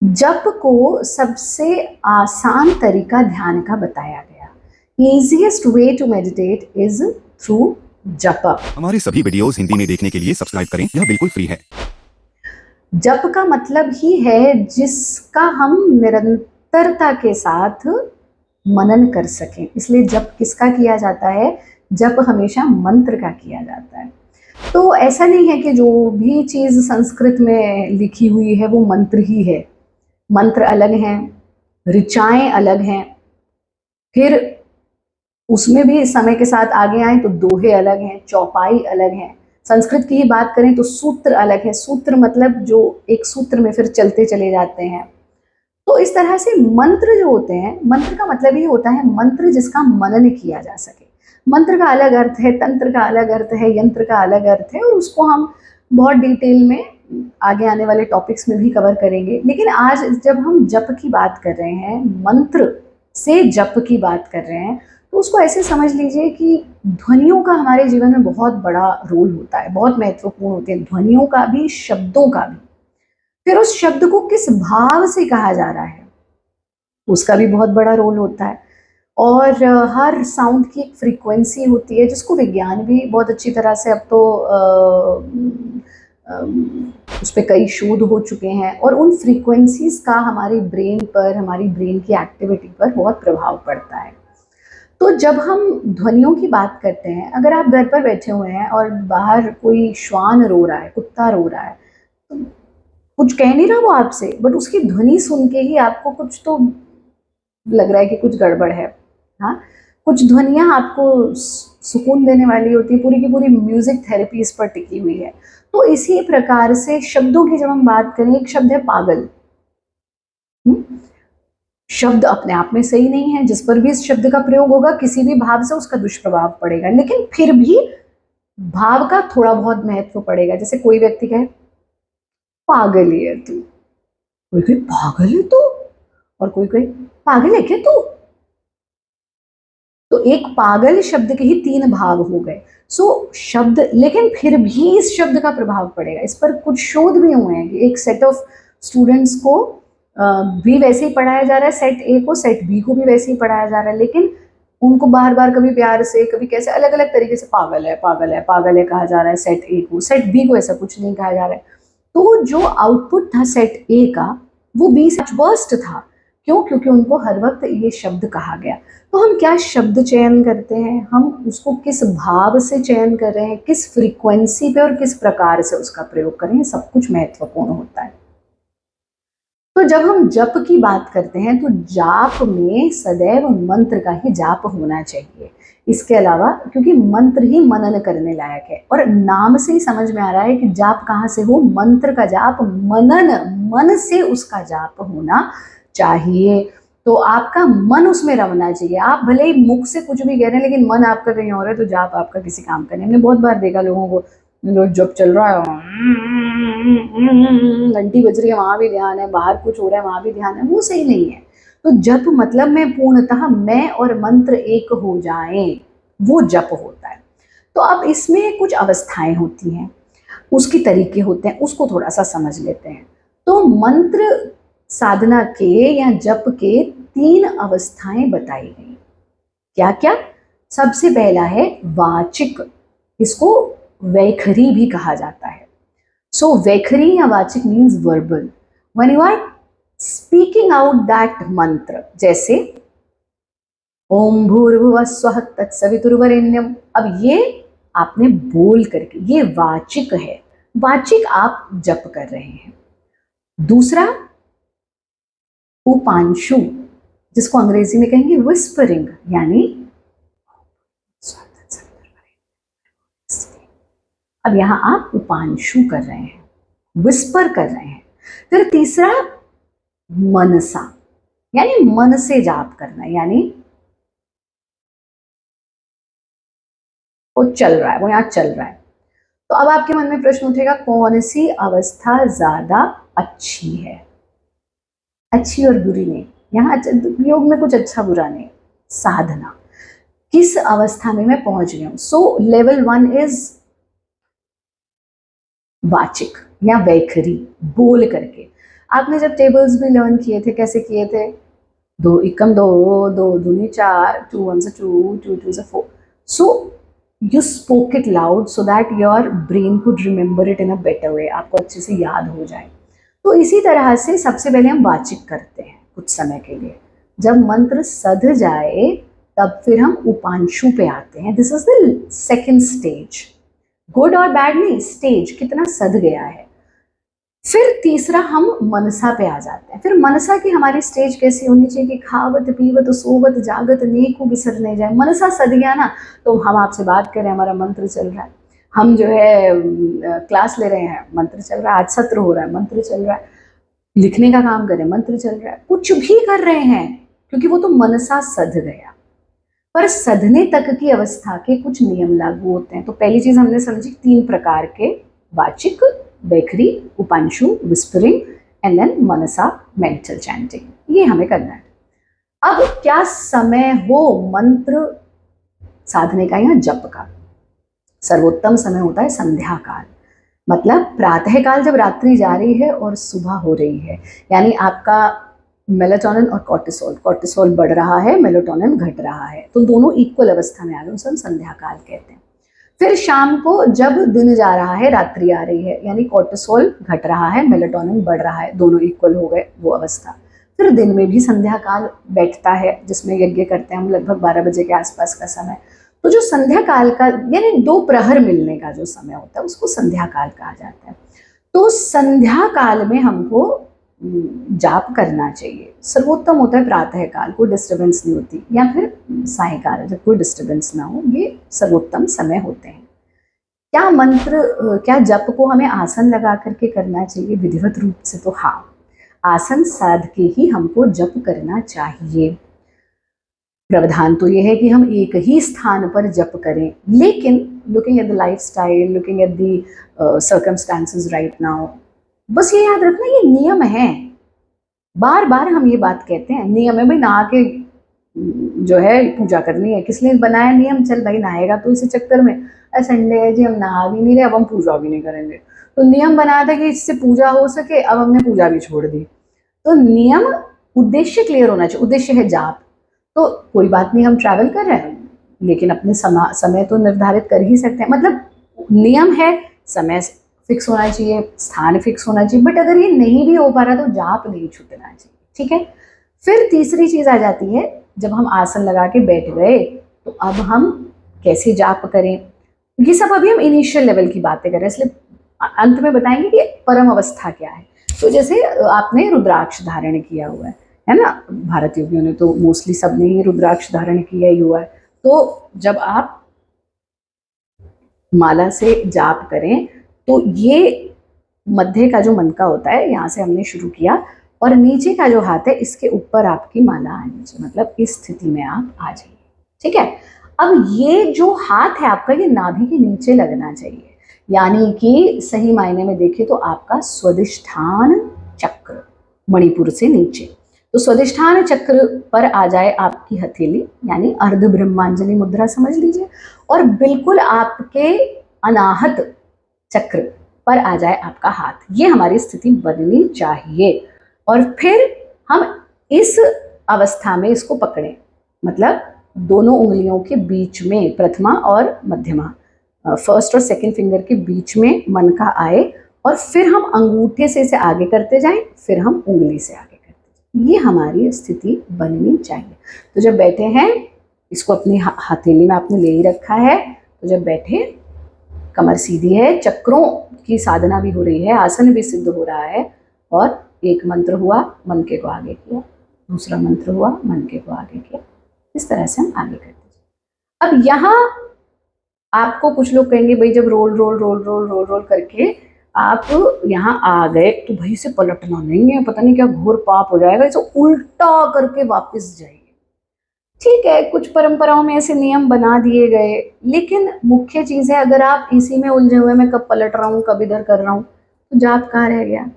जप को सबसे आसान तरीका ध्यान का बताया गया। Easiest way to meditate is through jap. हमारे सभी वीडियोस हिंदी में देखने के लिए सब्सक्राइब करें, यह बिल्कुल फ्री है। जप का मतलब ही है जिसका हम निरंतरता के साथ मनन कर सकें। इसलिए जप किसका किया जाता है? जप हमेशा मंत्र का किया जाता है। तो ऐसा नहीं है कि जो भी चीज़ संस्कृत में लिखी हुई है वो मंत्र ही है। मंत्र अलग हैं, ऋचाएं अलग हैं, फिर उसमें भी समय के साथ आगे आए तो दोहे अलग हैं, चौपाई अलग हैं। संस्कृत की ही बात करें तो सूत्र अलग है। सूत्र मतलब जो एक सूत्र में फिर चलते चले जाते हैं। तो इस तरह से मंत्र जो होते हैं, मंत्र का मतलब ही होता है मंत्र जिसका मनन किया जा सके। मंत्र का अलग अर्थ है, तंत्र का अलग अर्थ है, यंत्र का अलग अर्थ है, और उसको हम बहुत डिटेल में आगे आने वाले टॉपिक्स में भी कवर करेंगे। लेकिन आज जब हम जप की बात कर रहे हैं, मंत्र से जप की बात कर रहे हैं, तो उसको ऐसे समझ लीजिए कि ध्वनियों का हमारे जीवन में बहुत बड़ा रोल होता है, बहुत महत्वपूर्ण होते हैं, ध्वनियों का भी, शब्दों का भी। फिर उस शब्द को किस भाव से कहा जा रहा है उसका भी बहुत बड़ा रोल होता है। और हर साउंड की एक फ्रीक्वेंसी होती है जिसको विज्ञान भी बहुत अच्छी तरह से, अब तो उस पर कई शोध हो चुके हैं, और उन फ्रीक्वेंसीज का हमारी ब्रेन पर, हमारी ब्रेन की एक्टिविटी पर बहुत प्रभाव पड़ता है। तो जब हम ध्वनियों की बात करते हैं, अगर आप घर पर बैठे हुए हैं और बाहर कोई श्वान रो रहा है, कुत्ता रो रहा है, तो कुछ कह नहीं रहा वो आपसे, बट उसकी ध्वनि सुन के ही आपको कुछ तो लग रहा है कि कुछ गड़बड़ है। हाँ, कुछ ध्वनियाँ आपको सुकून देने वाली होती है, पूरी की पूरी म्यूजिक थेरेपी इस पर टिकी हुई है। तो इसी प्रकार से शब्दों की जब हम बात करें, एक शब्द है पागल। शब्द अपने आप में सही नहीं है, जिस पर भी इस शब्द का प्रयोग होगा किसी भी भाव से उसका दुष्प्रभाव पड़ेगा, लेकिन फिर भी भाव का थोड़ा बहुत महत्व पड़ेगा। जैसे कोई व्यक्ति कहे पागल है तू, कोई कहे पागल है तू, और कोई कहे पागल है क्या तू। तो एक पागल शब्द के ही तीन भाव हो गए। सो शब्द, लेकिन फिर भी इस शब्द का प्रभाव पड़ेगा। इस पर कुछ शोध भी हुए हैं कि एक सेट ऑफ स्टूडेंट्स को भी वैसे ही पढ़ाया जा रहा है, सेट ए को, सेट बी को भी वैसे ही पढ़ाया जा रहा है, लेकिन उनको बार बार कभी प्यार से, कभी कैसे, अलग अलग तरीके से पागल है, पागल है, पागल है कहा जा रहा है सेट ए को। सेट बी को ऐसा कुछ नहीं कहा जा रहा है। तो जो आउटपुट था सेट ए का, वो बी से वर्स्ट था। क्यों? क्योंकि उनको हर वक्त ये शब्द कहा गया। तो हम क्या शब्द चयन करते हैं, हम उसको किस भाव से चयन कर रहे हैं, किस फ्रीक्वेंसी पे और किस प्रकार से उसका प्रयोग कर रहे हैं, सब कुछ महत्वपूर्ण होता है। तो जब हम जप की बात करते हैं तो जाप में सदैव मंत्र का ही जाप होना चाहिए। इसके अलावा, क्योंकि मंत्र ही मनन करने लायक है, और नाम से ही समझ में आ रहा है कि जाप कहाँ से हो, मंत्र का जाप, मनन, मन से उसका जाप होना चाहिए। तो आपका मन उसमें रमना चाहिए। आप भले ही मुख से कुछ भी कह रहे हैं लेकिन मन आपका कहीं और है, तो जाप आपका किसी काम का नहीं। हमने बहुत बार देखा लोगों को, जब चल रहा है, घंटी बज रही है वहां भी ध्यान है, बाहर कुछ हो रहा है वहां भी ध्यान है, वो सही नहीं है। तो जप मतलब में पूर्णतः मैं और मंत्र एक हो जाएं, वो जप होता है। तो अब इसमें कुछ अवस्थाएं होती हैं, उसके तरीके होते हैं, उसको थोड़ा सा समझ लेते हैं। तो मंत्र साधना के या जप के तीन अवस्थाएं बताई गई। क्या क्या? सबसे पहला है वाचिक, इसको वैखरी भी कहा जाता है। सो वैखरी या वाचिक means verbal, when you are speaking out that mantra, जैसे ओम भूर्भुवः स्वः तत्सवितुर्वरेण्यम। अब ये आपने बोल करके, ये वाचिक है, वाचिक आप जप कर रहे हैं। दूसरा उपांशु, जिसको अंग्रेजी में कहेंगे विस्परिंग, यानी अब यहां आप उपांशु कर रहे हैं, विस्पर कर रहे हैं। फिर तीसरा मनसा, यानी मन से जाप करना, यानी वो चल रहा है, वो यहां चल रहा है। तो अब आपके मन में प्रश्न उठेगा, कौन सी अवस्था ज्यादा अच्छी है? अच्छी और बुरी नहीं, यहाँ योग में कुछ अच्छा बुरा नहीं, साधना किस अवस्था में मैं पहुंच गया हूं। सो लेवल 1 इज वाचिक या वैखरी, बोल करके। आपने जब टेबल्स भी लर्न किए थे, कैसे किए थे? 2 एकम 2, 2 दूनी 4, 2 1 से 2, 2 2 से 4. So you spoke it loud so that your brain could remember it in a better way. आपको अच्छे से याद हो जाए. तो इसी तरह से सबसे पहले हम वाचिक करते हैं कुछ समय के लिए. जब मंत्र सध जाए तब फिर हम उपांशु पे आते हैं. This is the second stage. Good और बैड नहीं, स्टेज कितना सध गया है. फिर तीसरा हम मनसा पे आ जाते हैं. फिर मनसा की हमारी स्टेज कैसी होनी चाहिए कि खावत पीवत सोवत जागत नेको बिसर नहीं जाए. मनसा सद गया ना, तो हम आपसे बात कर रहे हैं, हमारा मंत्र चल रहा है, हम जो है क्लास ले रहे हैं, मंत्र चल रहा है, आज सत्र हो रहा है, मंत्र चल रहा है, लिखने का काम कर रहे हैं, मंत्र चल रहा है, कुछ भी कर रहे हैं, क्योंकि वो तो मनसा सध गया. पर सधने तक की अवस्था के कुछ नियम लागू होते हैं. तो पहली चीज हमने समझी 3 प्रकार के, वाचिक, बेखरी, उपांशु, विस्परिंग, एंड देन मनसा, मेंटल चैंटिंग. ये हमें करना है. अब क्या समय हो मंत्र साधने का या जप का? सर्वोत्तम समय होता है संध्या काल. मतलब प्रातः काल जब रात्रि जा रही है और सुबह हो रही है, यानी आपका मेलाटोनिन और कॉर्टिसोल बढ़ रहा है, मेलाटोनिन घट रहा है, तो दोनों इक्वल अवस्था में आ गए, उसे हम संध्या काल कहते हैं. फिर शाम को जब दिन जा रहा है, रात्रि आ रही है, यानी कॉर्टिसोल घट रहा है, मेलाटोनिन बढ़ रहा है, दोनों इक्वल हो गए, वो अवस्था. फिर दिन में भी संध्या काल बैठता है, जिसमें यज्ञ करते हैं हम, लगभग 12 बजे के आसपास का समय. तो जो संध्या काल का यानी 2 प्रहर मिलने का जो समय होता है, उसको संध्या काल कहा जाता है. तो संध्या काल में हमको जाप करना चाहिए. सर्वोत्तम होता है प्रातः काल, कोई डिस्टर्बेंस नहीं होती, या फिर सायकाल जब कोई डिस्टर्बेंस ना हो, ये सर्वोत्तम समय होते हैं. क्या मंत्र, क्या जप को हमें आसन लगा करके करना चाहिए विधिवत रूप से? तो हाँ, आसन साध के ही हमको जप करना चाहिए. प्रावधान तो ये है कि हम एक ही स्थान पर जप करें, लेकिन looking at the life style, looking at the circumstances right now, बस ये याद रखना ये नियम है. बार बार हम ये बात कहते हैं, नियम है भाई, नहा के जो है पूजा करनी है. किस लिए बनाया नियम? चल भाई नहाएगा तो इसी चक्कर में, संडे है जी हम नहा भी नहीं रहे, अब हम पूजा भी नहीं करेंगे. तो नियम बनाया था कि इससे पूजा हो सके, अब हमने पूजा भी छोड़ दी. तो नियम, उद्देश्य क्लियर होना चाहिए. उद्देश्य है जाप, तो कोई बात नहीं, हम ट्रैवल कर रहे हैं, लेकिन अपने समय तो निर्धारित कर ही सकते हैं. मतलब नियम है, समय फिक्स होना चाहिए, स्थान फिक्स होना चाहिए, बट अगर ये नहीं भी हो पा रहा तो जाप नहीं छूटना चाहिए. ठीक है. फिर तीसरी चीज आ जाती है, जब हम आसन लगा के बैठ गए, तो अब हम कैसे जाप करें. ये सब अभी हम इनिशियल लेवल की बातें कर रहे हैं, इसलिए अंत में बताएंगे कि परम अवस्था क्या है. तो जैसे आपने रुद्राक्ष धारण किया हुआ है ना, भारत योगियों ने तो मोस्टली सबने ही रुद्राक्ष धारण किया ही हुआ है. तो जब आप माला से जाप करें, तो ये मध्य का जो मनका होता है, यहाँ से हमने शुरू किया, और नीचे का जो हाथ है इसके ऊपर आपकी माला आनी चाहिए, मतलब इस स्थिति में आप आ जाइए. ठीक है. अब ये जो हाथ है आपका, ये नाभि के नीचे लगना चाहिए, यानी कि सही मायने में देखें तो आपका स्वादिष्ठान चक्र मणिपुर से नीचे. तो स्वादिष्ठान चक्र पर आ जाए आपकी हथेली, यानी अर्ध ब्रह्मांजलि मुद्रा समझ लीजिए, और बिल्कुल आपके अनाहत चक्र पर आ जाए आपका हाथ. ये हमारी स्थिति बननी चाहिए. और फिर हम इस अवस्था में इसको पकड़ें, मतलब दोनों उंगलियों के बीच में, प्रथमा और मध्यमा, फर्स्ट और सेकंड फिंगर के बीच में मन का आए, और फिर हम अंगूठे से इसे आगे करते जाएं, फिर हम उंगली से आगे करते जाएं. ये हमारी स्थिति बननी चाहिए. तो जब बैठे हैं, इसको अपनी हथेली में आपने ले ही रखा है, तो जब बैठे कमर सीधी है, चक्रों की साधना भी हो रही है, आसन भी सिद्ध हो रहा है, और एक मंत्र हुआ, मन के को आगे किया, दूसरा मंत्र हुआ, मन के को आगे किया. इस तरह से हम आगे करते हैं. अब यहाँ आपको कुछ लोग कहेंगे भाई जब roll roll roll roll roll roll करके आप यहाँ आ गए तो भाई से पलटना नहीं है, पता नहीं क्या घोर पाप हो जाएगा, इसे उल्टा करके वापस जाइए. ठीक है, कुछ परंपराओं में ऐसे नियम बना दिए गए, लेकिन मुख्य चीज है, अगर आप इसी में उलझे हुए, मैं कब पलट रहा हूँ, कब इधर कर रहा हूँ, तो जाप कहाँ रह गया.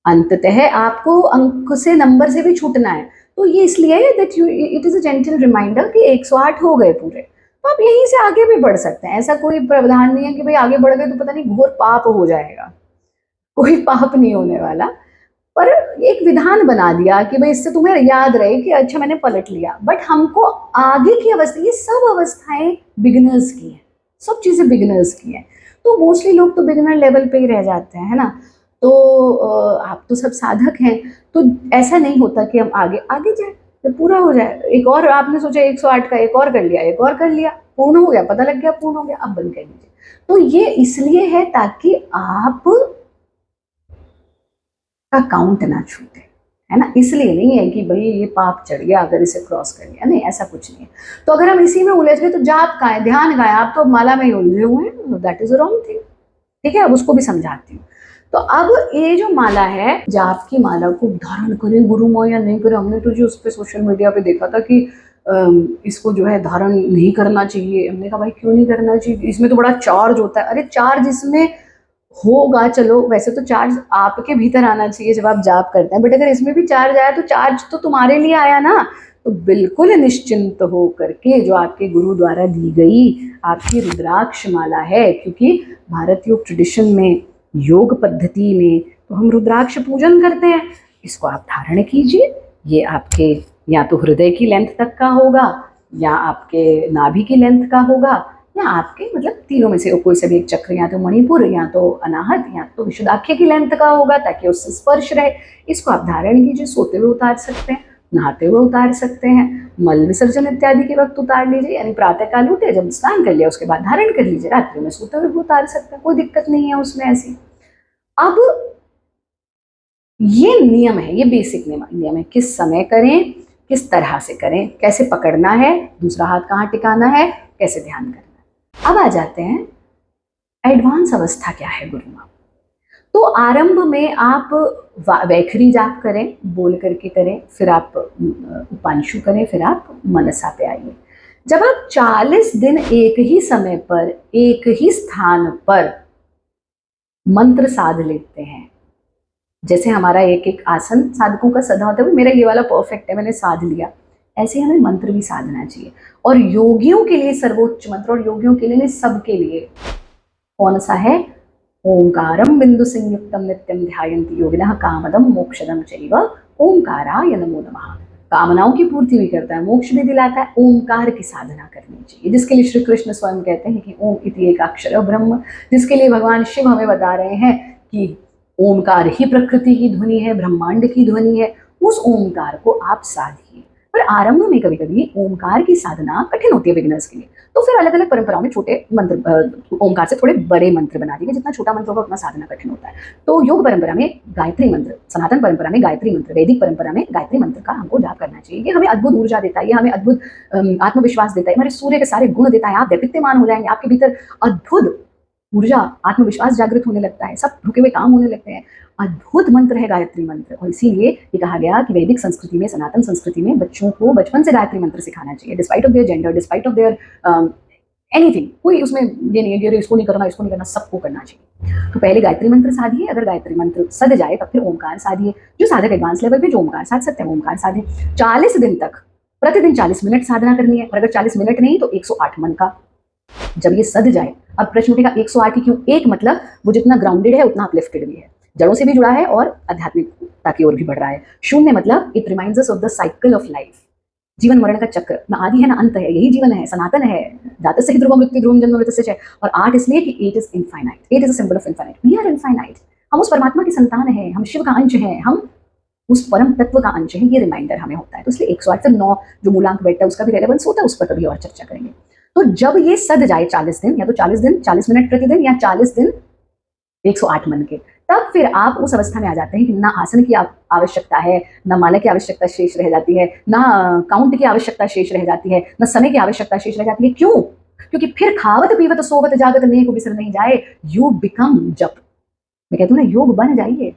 अंततः आपको अंक से, नंबर से भी छूटना है. तो ये इसलिए that it is a gentle reminder कि 108 हो गए पूरे, तो आप यहीं से आगे भी बढ़ सकते हैं. ऐसा कोई प्रावधान नहीं है कि भाई आगे बढ़ गए तो पता नहीं घोर पाप हो जाएगा. कोई पाप नहीं होने वाला. पर एक विधान बना दिया कि भाई इससे तुम्हें याद रहे कि अच्छा मैंने पलट लिया, बट हमको आगे की अवस्था, ये सब अवस्थाएं बिगिनर्स की हैं, सब चीज़ें बिगिनर्स की हैं। तो मोस्टली लोग तो बिगिनर लेवल पे ही रह जाते हैं, है ना। तो आप तो सब साधक हैं, तो ऐसा नहीं होता कि हम आगे आगे जाए, जब पूरा हो जाए, एक और आपने सोचा 108 का एक और कर लिया, एक और कर लिया, पूर्ण हो गया, पता लग गया पूर्ण हो गया, अब बंद कर लीजिए। तो ये इसलिए है ताकि आप का काउंट ना छूटे, है ना, इसलिए नहीं है कि भाई ये पाप चढ़ गया अगर इसे क्रॉस कर लिया, नहीं, ऐसा कुछ नहीं है। तो अगर हम इसी में उलझ गए तो जाप का है, ध्यान का है, आप तो माला में ही उलझे हुए हैं, that is a wrong thing. ठीक है, अब उसको भी समझाती हूँ। तो अब ये जो माला है, जाप की माला को धारण करें गुरु माँ या नहीं करें, हमने तो जो उस पर सोशल मीडिया पे देखा था कि इसको जो है धारण नहीं करना चाहिए। हमने कहा भाई क्यों नहीं करना चाहिए, इसमें तो बड़ा चार्ज होता है। अरे चार्ज इसमें होगा, चलो वैसे तो चार्ज आपके भीतर आना चाहिए जब आप जाप करते हैं, बट अगर इसमें भी चार्ज आया तो चार्ज तो तुम्हारे लिए आया ना। तो बिल्कुल निश्चिंत हो करके जो आपके गुरु द्वारा दी गई आपकी रुद्राक्ष माला है, क्योंकि भारतीय ट्रेडिशन में, योग पद्धति में तो हम रुद्राक्ष पूजन करते हैं, इसको आप धारण कीजिए। ये आपके या तो हृदय की लेंथ तक का होगा, या आपके नाभि की लेंथ का होगा, या आपके मतलब तीनों में से कोई से भी एक चक्र, या तो मणिपुर, या तो अनाहत, या तो विशुद्धाख्य की लेंथ का होगा, ताकि उससे स्पर्श रहे। इसको आप धारण कीजिए, सोते हुए उतार सकते हैं, नहाते हुए उतार सकते हैं, मल विसर्जन इत्यादि के वक्त उतार लीजिए, यानी प्रातः काल उठे जब स्नान कर लिया उसके बाद धारण कर लीजिए, रात्रि में सोते हुए उतार सकते हैं, कोई दिक्कत नहीं है उसमें ऐसी। अब ये नियम है, ये बेसिक नियम है, किस समय करें, किस तरह से करें, कैसे पकड़ना है, दूसरा हाथ कहाँ टिकाना है, कैसे ध्यान करना है। अब आ जाते हैं एडवांस अवस्था क्या है गुरु माँ। तो आरंभ में आप वैखरी जाप करें, बोल करके करें, फिर आप उपांशु करें, फिर आप मनसा पे आइए। जब आप 40 दिन एक ही समय पर एक ही स्थान पर मंत्र साध लेते हैं, जैसे हमारा एक एक आसन साधकों का सदा होता है, मेरा ये वाला परफेक्ट है, मैंने साध लिया, ऐसे हमें मंत्र भी साधना चाहिए। और योगियों के लिए सर्वोच्च मंत्र, और योगियों के लिए नहीं, सबके लिए कौन सा है? ओंकारम बिंदु संयुक्तम नित्यम ध्यायन्ति योगिनः कामदम मोक्षदम चैव ओंकाराय नमो नमः। कामनाओं की पूर्ति भी करता है, मोक्ष भी दिलाता है, ओंकार की साधना करनी चाहिए, जिसके लिए श्री कृष्ण स्वयं कहते हैं कि ओम इति एकाक्षर ब्रह्म, जिसके लिए भगवान शिव हमें बता रहे हैं कि ओंकार ही प्रकृति की ध्वनि है, ब्रह्मांड की ध्वनि है, उस ओंकार को आप साधिए। पर आरंभ में कभी कभी ओंकार की साधना कठिन होती है बिगिनर्स के लिए, तो फिर अलग अलग परंपराओं में छोटे मंत्र, ओंकार से थोड़े बड़े मंत्र बना दिए, जितना छोटा मंत्र होगा उतना साधना कठिन होता है। तो योग परंपरा में गायत्री मंत्र, सनातन परंपरा में गायत्री मंत्र, वैदिक परंपरा में गायत्री मंत्र का हमको जाप करना चाहिए। ये हमें अद्भुत ऊर्जा देता है, ये हमें अद्भुत आत्मविश्वास देता है, हमारे सूर्य के सारे गुण देता है, आप दैदीप्यमान हो जाएंगे, आपके भीतर अद्भुत ऊर्जा, आत्मविश्वास जागृत होने लगता है, सब रुके हुए काम होने लगते हैं। अद्भुत मंत्र है गायत्री मंत्र, और इसीलिए ये कहा गया कि वैदिक संस्कृति में, सनातन संस्कृति में बच्चों को बचपन से गायत्री मंत्र सिखाना चाहिए, despite of their gender, despite of their anything. कोई उसमें ये नहीं है कि इसको नहीं करना, इसको नहीं करना, सबको करना चाहिए। तो पहले गायत्री मंत्र साधिए, अगर गायत्री मंत्र सद जाए तब फिर ओंकार साधिए। जो साधक एडवांस लेवल पे जो ओंकार साध सकते हैं ओंकार साधे। 40 दिन तक प्रतिदिन 40 मिनट साधना करनी है, और अगर 40 मिनट नहीं तो 108 मन का। जब ये सद जाए, अब प्रश्न उठेगा 108 की क्यों? एक मतलब वो जितना ग्राउंडेड है उतना अपलिफ्टेड भी है, जड़ों से भी जुड़ा है और आध्यात्मिकता की ओर भी बढ़ रहा है। शून्य मतलब it reminds us of the cycle of life, जीवन मरण का चक्र, ना आदि है ना अंत है, यही जीवन है, सनातन है, जातस्य हि ध्रुवं मृत्यु ध्रुवं जन्म मृतस्य च। और 8 इसलिए कि 8 is infinite, 8 is a symbol of infinite, we are infinite, हम उस परमात्मा की संतान है, हम शिव का अंश है, हम उस परम तत्व का अंश है, ये रिमाइंडर हमें होता है। तो इसलिए 108 से 9 जो मूलांक बैठता है उसका भी रेलेवेंस होता है, उस पर कभी और चर्चा करेंगे। तो जब ये सद जाए 40 दिन, या तो 40 दिन 40 मिनट प्रतिदिन, या 40 दिन 108 मन के, तब फिर आप उस अवस्था में आ जाते हैं कि ना आसन की आवश्यकता है, ना माला की आवश्यकता शेष रह जाती है, ना काउंट की आवश्यकता शेष रह जाती है, ना समय की आवश्यकता शेष रह जाती है। क्यों? क्योंकि फिर खावत पीवत सोवत जागत नेह को बिसर नहीं जाए, यू बिकम जप। मैं कहती हूँ ना, योग बन जाइए,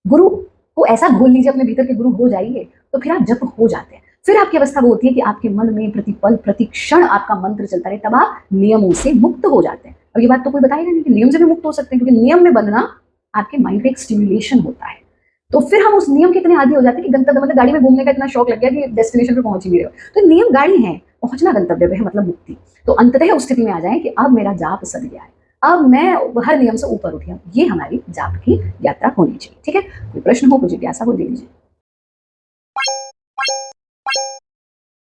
गुरु को ऐसा घोल लीजिए अपने भीतर के गुरु हो जाइए, तो फिर आप जप हो जाते हैं। फिर आपकी अवस्था वो होती है कि आपके मन में प्रतिपल प्रतिक्षण आपका मंत्र चलता रहे, तब आप नियमों से मुक्त हो जाते हैं। अब ये बात तो कोई बताएगा नहीं कि नियम से भी मुक्त हो सकते हैं, क्योंकि नियम में बंधना आपके माइंड का एक स्टिमुलेशन होता है। तो फिर हम उस नियम के इतने आदी हो जाते हैं कि गंतव्य, मतलब गाड़ी में घूमने का इतना शौक लग गया कि डेस्टिनेशन पे पहुंच ही नहीं रहे। तो नियम गाड़ी है, पहुंचना गंतव्य पे है, मतलब मुक्ति। तो अंततः उस स्थिति में आ जाए कि अब मेरा जाप सद गया है, अब मैं हर नियम से ऊपर उठी हूँ। ये हमारी जाप की यात्रा होनी चाहिए। ठीक है, कोई प्रश्न हो, कोई जिज्ञासा हो, दे दीजिए।